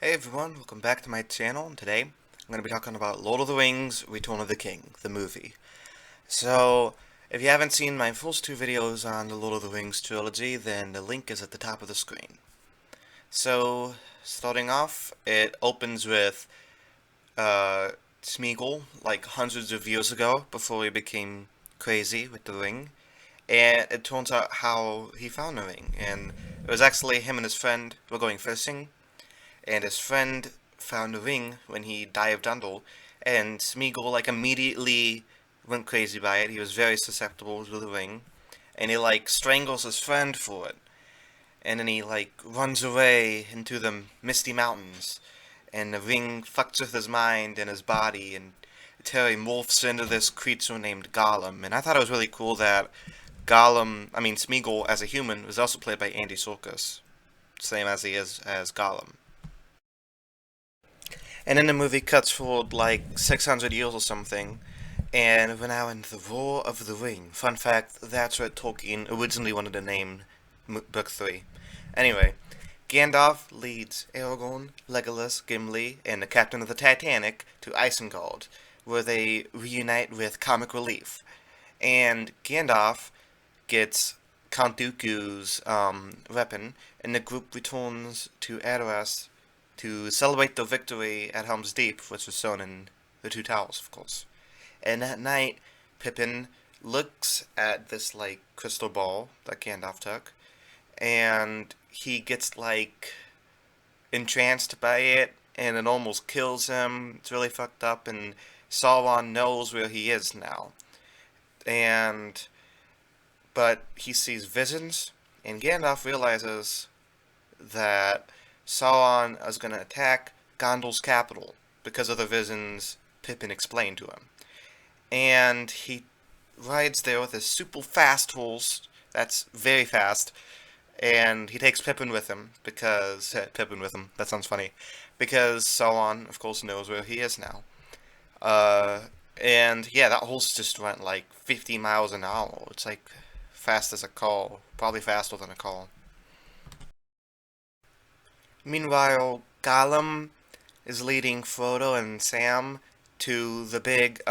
Hey everyone, welcome back to my channel, and today I'm going to be talking about Lord of the Rings Return of the King, the movie. So, if you haven't seen my first two videos on the Lord of the Rings trilogy, then the link is at the top of the screen. So, starting off, it opens with Smeagol, like hundreds of years ago, before he became crazy with the ring, and it turns out how he found the ring, and it was actually him and his friend were going fishing, and his friend found the ring when he dived under, and Smeagol like immediately went crazy by it. He was very susceptible to the ring, and he like strangles his friend for it, and then he like runs away into the misty mountains, and the ring fucks with his mind and his body, and Terry morphs into this creature named Gollum. And I thought it was really cool that Smeagol as a human was also played by Andy Serkis, same as he is as Gollum. And then the movie cuts forward like 600 years or something, and we're now in the War of the Ring. Fun fact, that's what Tolkien originally wanted to name Book 3. Anyway, Gandalf leads Aragorn, Legolas, Gimli, and the captain of the Titanic to Isengard, where they reunite with Comic Relief. And Gandalf gets Count Dooku's weapon, and the group returns to Edoras to celebrate the victory at Helm's Deep, which was shown in The Two Towers, of course. And that night, Pippin looks at this, like, crystal ball that Gandalf took, and he gets, like, entranced by it, and it almost kills him. It's really fucked up, and Sauron knows where he is now. And but he sees visions, and Gandalf realizes that Sauron is going to attack Gondor's capital because of the visions Pippin explained to him. And he rides there with his super fast horse, that's very fast, and he takes Pippin with him because that sounds funny, because Sauron, of course, knows where he is now. Uh, and yeah, that horse just went like 50 miles an hour. It's like fast as a call, probably faster than a call. Meanwhile, Gollum is leading Frodo and Sam to the big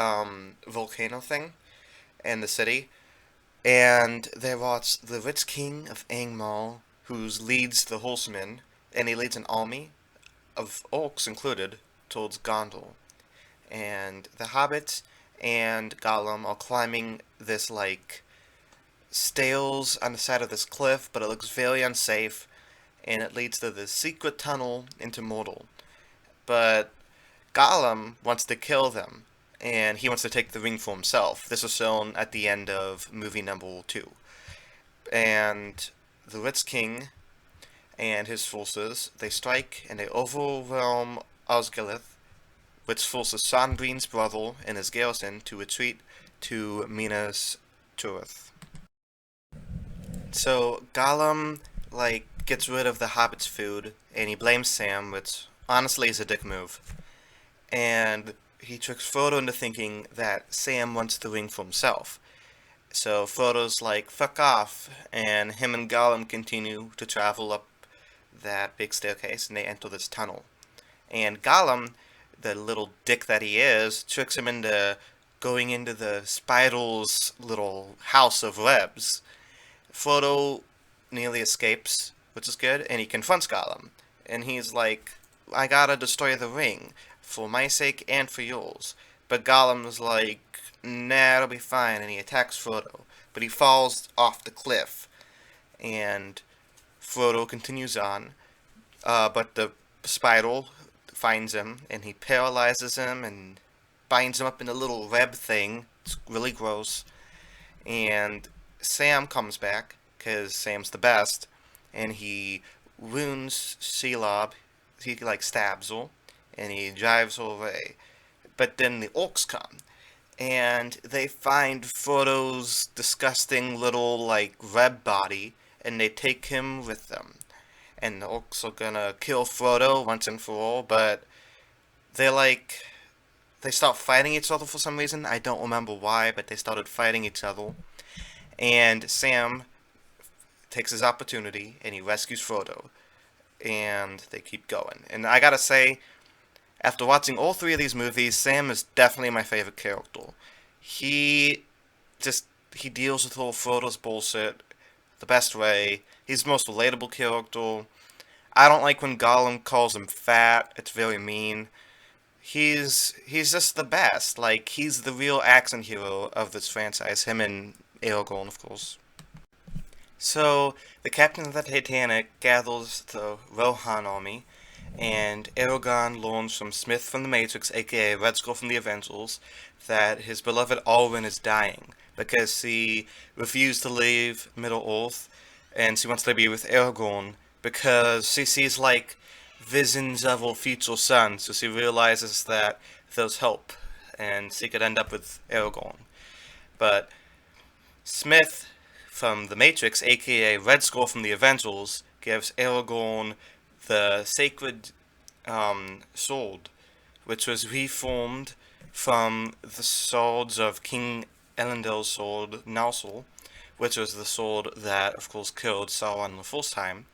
volcano thing in the city, and there was the rich king of Angmar, who leads the horsemen, and he leads an army of orcs included towards Gondor. And the hobbits and Gollum are climbing this like stairs on the side of this cliff, but it looks very unsafe, and it leads to this secret tunnel into Mordor. But Gollum wants to kill them, and he wants to take the ring for himself. This was shown at the end of movie number 2. And the Lich King and his forces, they strike and they overwhelm Osgiliath, which forces Sonbrin's brother and his garrison to retreat to Minas Tirith. So Gollum like gets rid of the Hobbit's food, and he blames Sam, which honestly is a dick move. And he tricks Frodo into thinking that Sam wants the ring for himself. So Frodo's like, fuck off, and him and Gollum continue to travel up that big staircase, and they enter this tunnel. And Gollum, the little dick that he is, tricks him into going into the spider's little house of webs. Frodo nearly escapes, which is good, and he confronts Gollum. And he's like, I gotta destroy the ring, for my sake and for yours. But Gollum's like, nah, it'll be fine, and he attacks Frodo. But he falls off the cliff, and Frodo continues on. But the spider finds him, and he paralyzes him, and binds him up in a little web thing. It's really gross. And Sam comes back, because Sam's the best, and he wounds Shelob. He like stabs her, and he drives her away. But then the orcs come, and they find Frodo's disgusting little like web body, and they take him with them. And the orcs are gonna kill Frodo once and for all, but they like they start fighting each other for some reason. I don't remember why, but they started fighting each other. And Sam takes his opportunity and he rescues Frodo. and they keep going. And I gotta say, after watching all three of these movies, Sam is definitely my favorite character. He just he deals with all Frodo's bullshit the best way. He's the most relatable character. I don't like when Gollum calls him fat. It's very mean. He's just the best. Like, he's the real action hero of this franchise. Him and Aragorn, of course. So the captain of the Titanic gathers the Rohan army, and Aragorn learns from Smith from the Matrix, aka Red Skull from the Avengers, that his beloved Alwyn is dying because she refused to leave Middle Earth, and she wants to be with Aragorn because she sees like visions of her future son, so she realizes that there's hope, and she could end up with Aragorn. But Smith from The Matrix, aka Red Skull from the Avengers, gives Aragorn the sacred sword, which was reformed from the swords of King Elendil's sword, Narsil, which was the sword that, of course, killed Sauron the first time,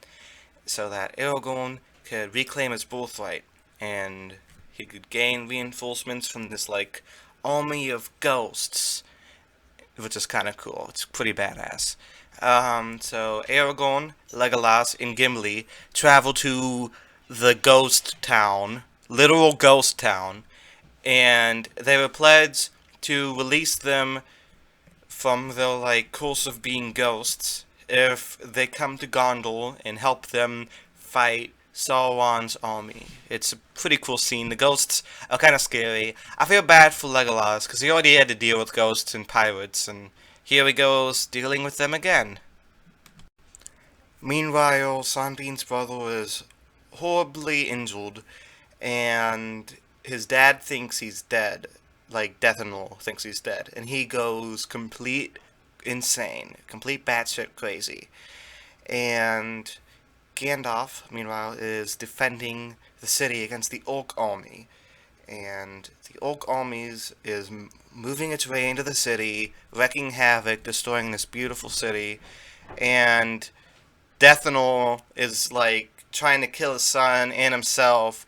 so that Aragorn could reclaim his birthright, and he could gain reinforcements from this, like, army of ghosts, which is kind of cool. It's pretty badass. So Aragorn, Legolas, and Gimli travel to the ghost town, literal ghost town, and they were pledged to release them from their, like, curse of being ghosts if they come to Gondor and help them fight Sauron's army. It's a pretty cool scene. The ghosts are kind of scary. I feel bad for Legolas because he already had to deal with ghosts and pirates, and here he goes dealing with them again. Meanwhile, Sandine's brother is horribly injured, and his dad thinks he's dead. Like, Death and Roll thinks he's dead. And he goes complete insane, complete batshit crazy. And Gandalf, meanwhile, is defending the city against the Orc army. And the Orc armies is moving its way into the city, wreaking havoc, destroying this beautiful city. And Deathanor is, like, trying to kill his son and himself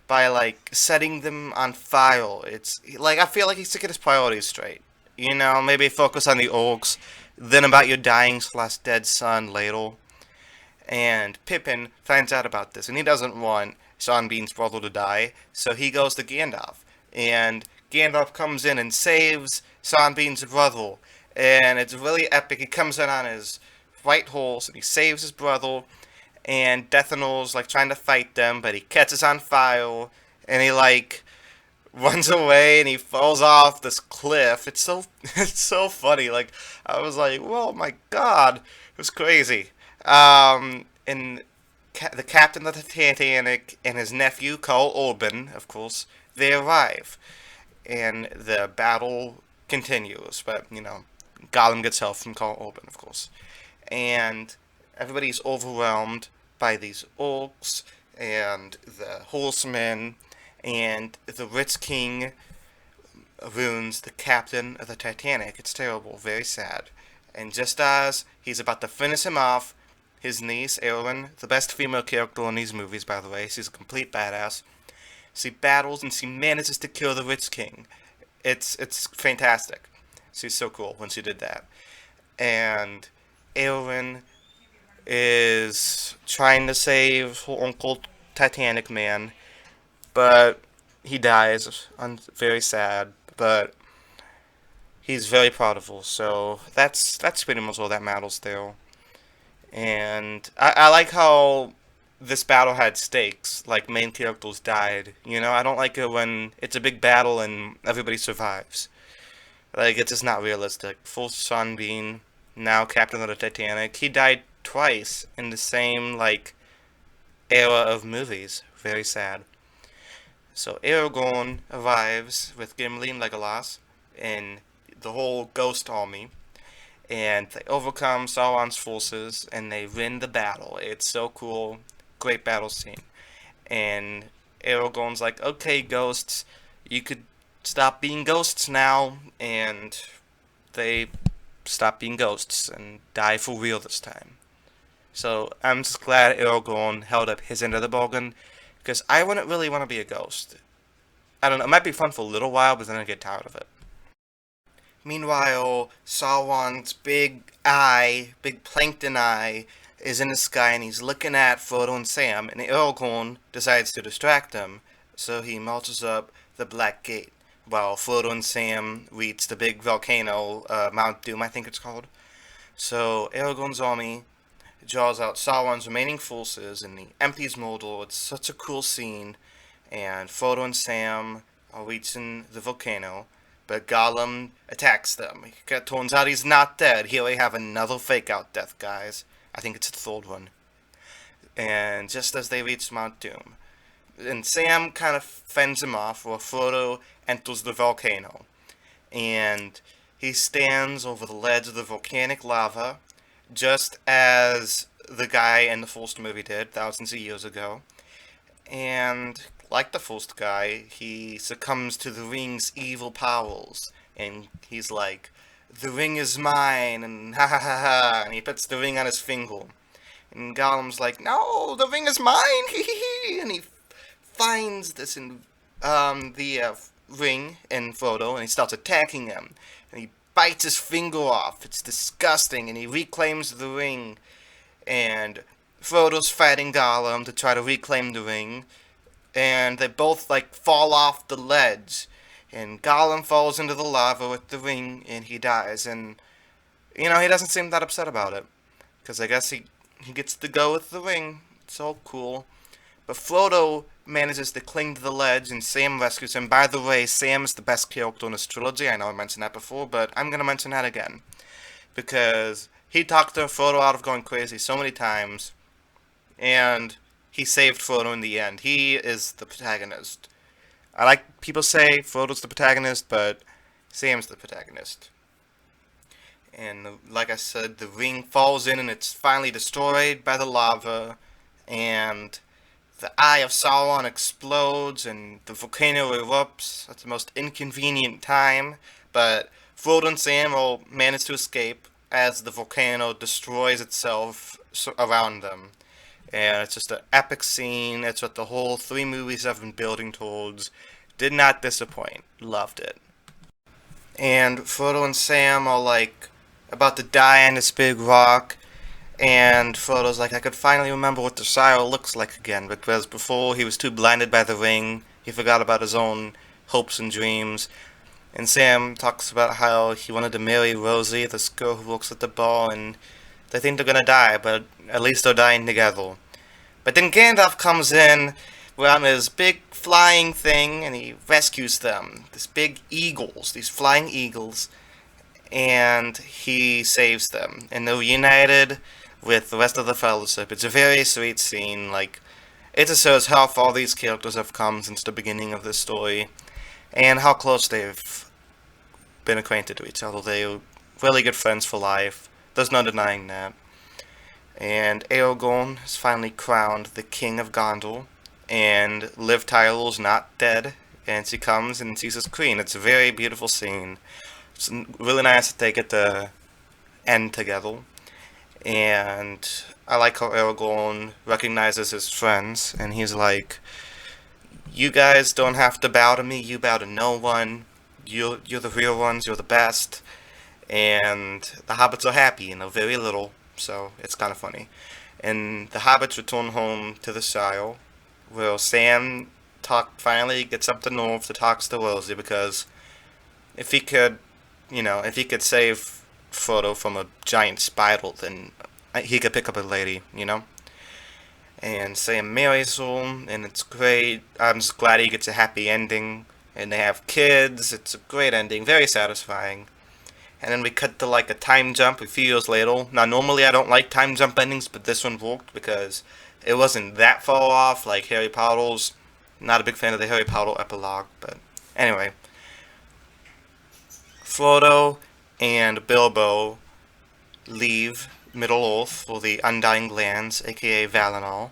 by, like, setting them on fire. It's, like, I feel like he's to get his priorities straight. You know, maybe focus on the orcs, then about your dying slash dead son later. And Pippin finds out about this, and he doesn't want Sean Bean's brother to die, so he goes to Gandalf. And Gandalf comes in and saves Sean Bean's brother, and it's really epic. He comes in on his white horse, and he saves his brother, and Deathanor's, like, trying to fight them, but he catches on fire, and he, like, runs away, and he falls off this cliff. It's so, it's so funny. Like, I was like, whoa, my God, it was crazy. And the captain of the Titanic and his nephew, Carl Urban, of course, they arrive, and the battle continues, but, you know, Gollum gets help from Carl Urban, of course. And everybody's overwhelmed by these orcs and the horsemen, and the Rich King ruins the captain of the Titanic. It's terrible, very sad. And just as he's about to finish him off, his niece, Eowyn, the best female character in these movies, by the way, she's a complete badass. She battles and she manages to kill the Rich King. It's fantastic. She's so cool when she did that. And Eowyn is trying to save her uncle Titanic Man, but he dies. Very sad, but he's very proud of her. So that's pretty much all that matters there. And I like how this battle had stakes, like main characters died. You know, I don't like it when it's a big battle and everybody survives. Like, it's just not realistic. First Sean Bean, now captain of the Titanic. He died twice in the same, like, era of movies. Very sad. So Aragorn arrives with Gimli and Legolas and the whole ghost army, and they overcome Sauron's forces, and they win the battle. It's so cool. Great battle scene. And Aragorn's like, okay, ghosts, you could stop being ghosts now, and they stop being ghosts and die for real this time. So I'm just glad Aragorn held up his end of the bargain, because I wouldn't really want to be a ghost. I don't know, it might be fun for a little while, but then I get tired of it. Meanwhile, Sauron's big plankton eye, is in the sky and he's looking at Frodo and Sam, and Aragorn decides to distract him, so he marches up the Black Gate, while Frodo and Sam reach the big volcano, Mount Doom, I think it's called. So Aragorn's army draws out Sauron's remaining forces and he empties Mordor. It's such a cool scene, and Frodo and Sam are reaching the volcano, but Gollum attacks them. It turns out he's not dead. Here we have another fake out death, guys. I think it's the third one. And just as they reach Mount Doom, and Sam kind of fends him off while Frodo enters the volcano. And he stands over the ledge of the volcanic lava, just as the guy in the first movie did thousands of years ago. And like the first guy, he succumbs to the ring's evil powers. And he's like, "The ring is mine," and ha ha ha ha, and he puts the ring on his finger. And Gollum's like, "No, the ring is mine," hee hee hee, and he finds this in the ring in Frodo, and he starts attacking him. And he bites his finger off. It's disgusting, and he reclaims the ring. And Frodo's fighting Gollum to try to reclaim the ring, and they both like fall off the ledge. And Gollum falls into the lava with the ring, and he dies. And he doesn't seem that upset about it, because I guess he gets to go with the ring. It's all cool. But Frodo manages to cling to the ledge, and Sam rescues him. By the way, Sam is the best character in this trilogy. I know I mentioned that before, but I'm gonna mention that again, because he talked to Frodo out of going crazy so many times, and he saved Frodo in the end. He is the protagonist. I like people say Frodo's the protagonist, but Sam's the protagonist. And like I said, the ring falls in and it's finally destroyed by the lava, and the Eye of Sauron explodes and the volcano erupts at the most inconvenient time, but Frodo and Sam will manage to escape as the volcano destroys itself around them. And it's just an epic scene. It's what the whole three movies have been building towards. Did not disappoint. Loved it. And Frodo and Sam are like about to die on this big rock. And Frodo's like, I could finally remember what the Shire looks like again, because before he was too blinded by the ring, he forgot about his own hopes and dreams. And Sam talks about how he wanted to marry Rosie, this girl who works at the bar, and they think they're gonna die, but at least they're dying together. But then Gandalf comes in on his big flying thing, and he rescues them. These big eagles, these flying eagles, and he saves them. And they're united with the rest of the Fellowship. It's a very sweet scene. Like, it just shows how far these characters have come since the beginning of this story, and how close they've been acquainted to each other. They're really good friends for life. There's no denying that. And Aragorn is finally crowned the King of Gondor, and Liv Tyrell's not dead, and she comes and sees his queen. It's a very beautiful scene. It's really nice that they get to end together. And I like how Aragorn recognizes his friends, and he's like, "You guys don't have to bow to me. You bow to no one. You're the real ones. You're the best." And the hobbits are happy, and they're very little, so it's kind of funny. And the hobbits return home to the Shire, where Sam finally gets up the nerve to talk to Rosie, because if he could, if he could save Frodo from a giant spider, then he could pick up a lady. And Sam marries her, and it's great. I'm just glad he gets a happy ending, and they have kids. It's a great ending, very satisfying. And then we cut to like a time jump a few years later. Now, normally I don't like time jump endings, but this one worked because it wasn't that far off like Harry Potter's. Not a big fan of the Harry Potter epilogue, but anyway. Frodo and Bilbo leave Middle-earth for the Undying Lands, aka Valinor,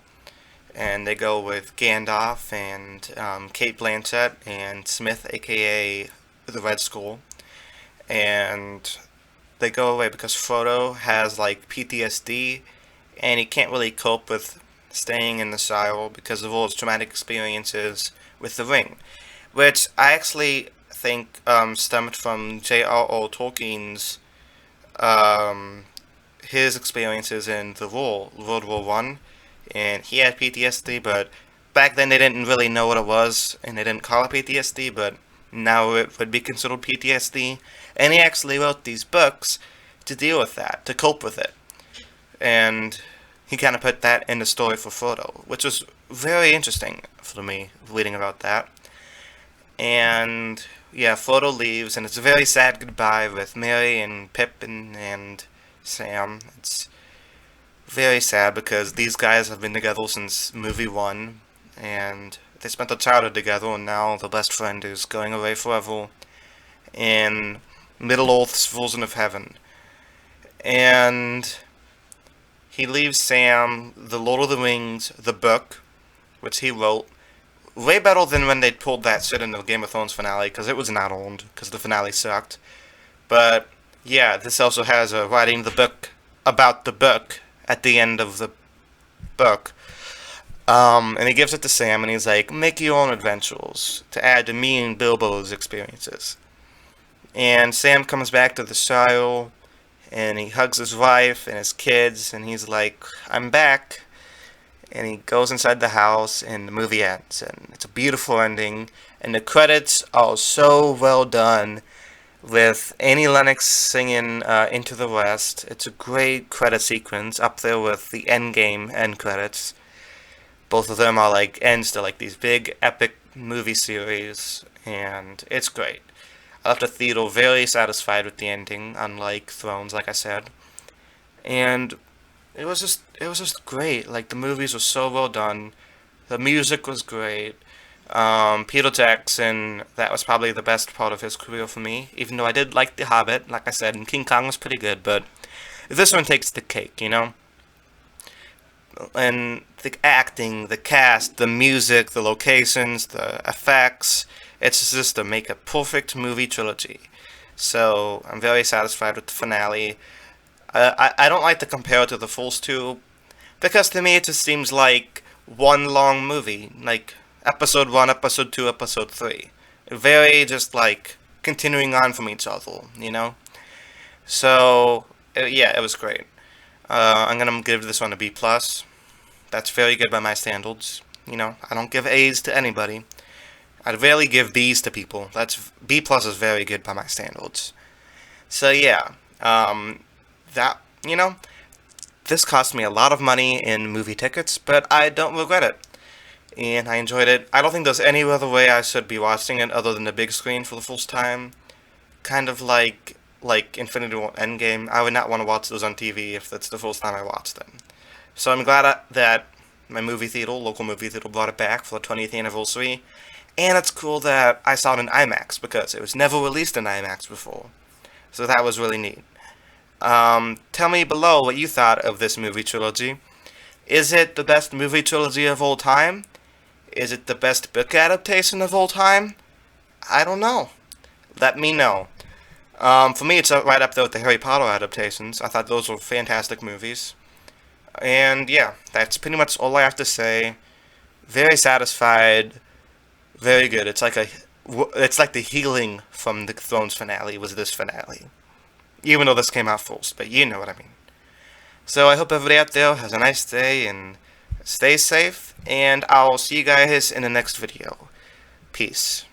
and they go with Gandalf and Cate Blanchett and Smith, aka the Red Skull, and they go away because Frodo has like PTSD, and he can't really cope with staying in the Shire because of all his traumatic experiences with the ring, which I actually think stemmed from J.R.R. Tolkien's um, his experiences in the war, World War One, and he had PTSD, but back then they didn't really know what it was, and they didn't call it PTSD, but now it would be considered PTSD, and he actually wrote these books to deal with that, to cope with it, and he kind of put that in the story for Frodo, which was very interesting for me, reading about that. And yeah, Frodo leaves, and it's a very sad goodbye with Merry and Pippin and Sam. It's very sad because these guys have been together since movie one, and they spent their childhood together, and now the best friend is going away forever in Middle Earth's version of heaven. And he leaves Sam the Lord of the Rings, the book, which he wrote, way better than when they pulled that shit in the Game of Thrones finale, because it was not owned, because the finale sucked. But yeah, this also has a writing the book about the book at the end of the book. And he gives it to Sam, and he's like, make your own adventures to add to me and Bilbo's experiences. And Sam comes back to the Shire, and he hugs his wife and his kids, and he's like, I'm back. And he goes inside the house, and the movie ends, and it's a beautiful ending, and the credits are so well done, with Annie Lennox singing Into the West. It's a great credit sequence, up there with the Endgame end credits. Both of them are like ends to like these big epic movie series, and it's great. I left the theater very satisfied with the ending, unlike Thrones, like I said. And it was just great. Like, the movies were so well done. The music was great. Peter Jackson, that was probably the best part of his career for me. Even though I did like The Hobbit, like I said, and King Kong was pretty good, but this one takes the cake, you know? And the acting, the cast, the music, the locations, the effects, it's just to make a perfect movie trilogy. So, I'm very satisfied with the finale. I don't like to compare it to the first two, because to me it just seems like one long movie, like episode 1, episode 2, episode 3. Very just like continuing on from each other, you know? So, yeah, it was great. I'm gonna give this one a B+. Plus. That's very good by my standards. You know, I don't give A's to anybody. I rarely give B's to people. B+ plus is very good by my standards. So yeah, that, you know, this cost me a lot of money in movie tickets, but I don't regret it. And I enjoyed it. I don't think there's any other way I should be watching it other than the big screen for the first time. Kind of like Infinity War Endgame. I would not want to watch those on TV if that's the first time I watched them. So I'm glad that my movie theater, local movie theater, brought it back for the 20th anniversary. And it's cool that I saw it in IMAX, because it was never released in IMAX before. So that was really neat. Tell me below what you thought of this movie trilogy. Is it the best movie trilogy of all time? Is it the best book adaptation of all time? I don't know. Let me know. For me, it's right up there with the Harry Potter adaptations. I thought those were fantastic movies. And yeah, that's pretty much all I have to say. Very satisfied. Very good. It's like the healing from the Thrones finale was this finale. Even though this came out first, but you know what I mean. So I hope everybody out there has a nice day and stay safe, and I'll see you guys in the next video. Peace.